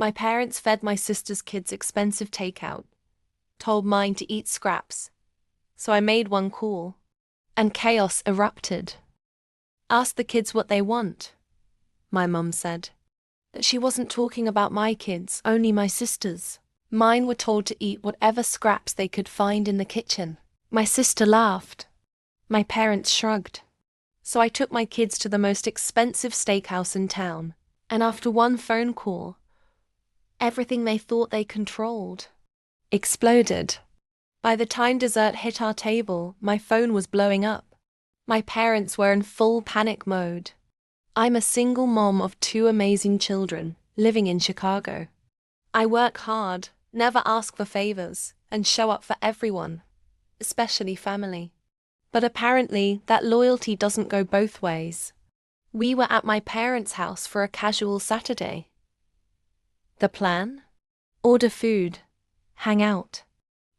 My parents fed my sister's kids expensive takeout, told mine to eat scraps, so I made one call, and chaos erupted. Ask the kids what they want, my mum said. That she wasn't talking about my kids, only my sister's. Mine were told to eat whatever scraps they could find in the kitchen. My sister laughed. My parents shrugged. So I took my kids to the most expensive steakhouse in town, and after one phone call, everything they thought they controlled exploded. By the time dessert hit our table, my phone was blowing up. My parents were in full panic mode. I'm a single mom of 2 amazing children, living in Chicago. I work hard, never ask for favors, and show up for everyone, especially family. But apparently, that loyalty doesn't go both ways. We were at my parents' house for a casual Saturday. The plan? Order food, hang out.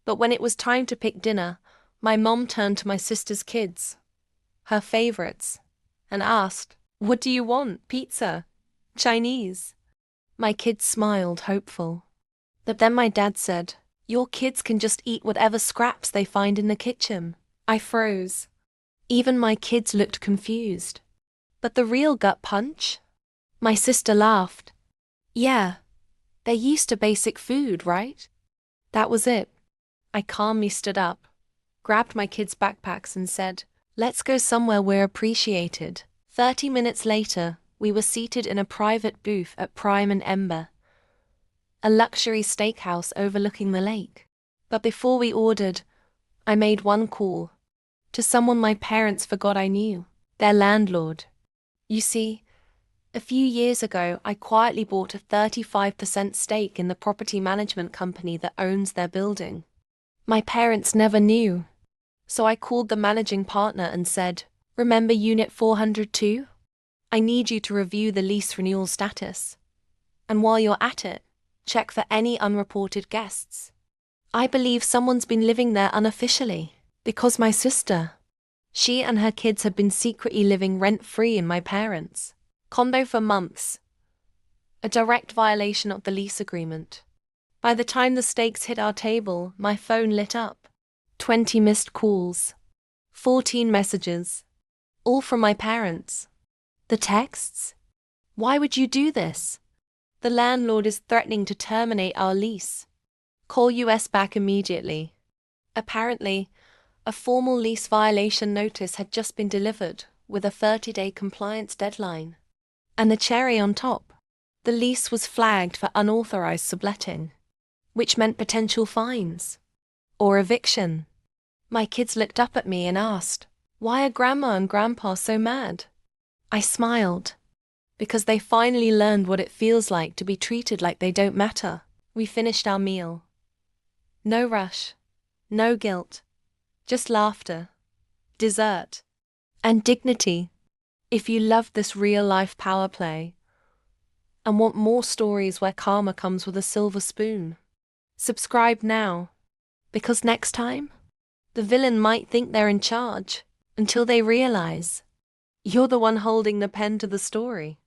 But when it was time to pick dinner, my mom turned to my sister's kids, her favorites, and asked, "What do you want? Pizza? Chinese?" My kids smiled, hopeful. But then my dad said, "Your kids can just eat whatever scraps they find in the kitchen." I froze. Even my kids looked confused. But the real gut punch? My sister laughed. "Yeah, they're used to basic food, right?" That was it. I calmly stood up, grabbed my kids' backpacks and said, "Let's go somewhere we're appreciated." 30 minutes later, we were seated in a private booth at Prime and Ember, a luxury steakhouse overlooking the lake. But before we ordered, I made one call, to someone my parents forgot I knew, their landlord. You see, a few years ago I quietly bought a 35% stake in the property management company that owns their building. My parents never knew, so I called the managing partner and said, "Remember Unit 402? I need you to review the lease renewal status. And while you're at it, check for any unreported guests. I believe someone's been living there unofficially, because my sister, she and her kids have been secretly living rent-free in my parents' condo for months. A direct violation of the lease agreement." By the time the steaks hit our table, my phone lit up. 20 missed calls, 14 messages, all from my parents. The texts? "Why would you do this? The landlord is threatening to terminate our lease. Call US back immediately." Apparently, a formal lease violation notice had just been delivered with a 30-day compliance deadline. And the cherry on top, the lease was flagged for unauthorized subletting, which meant potential fines or eviction. My kids looked up at me and asked, "Why are Grandma and Grandpa so mad?" I smiled, because they finally learned what it feels like to be treated like they don't matter. We finished our meal. No rush, no guilt, just laughter, dessert, and dignity. If you love this real-life power play and want more stories where karma comes with a silver spoon, subscribe now, because next time, the villain might think they're in charge until they realize you're the one holding the pen to the story.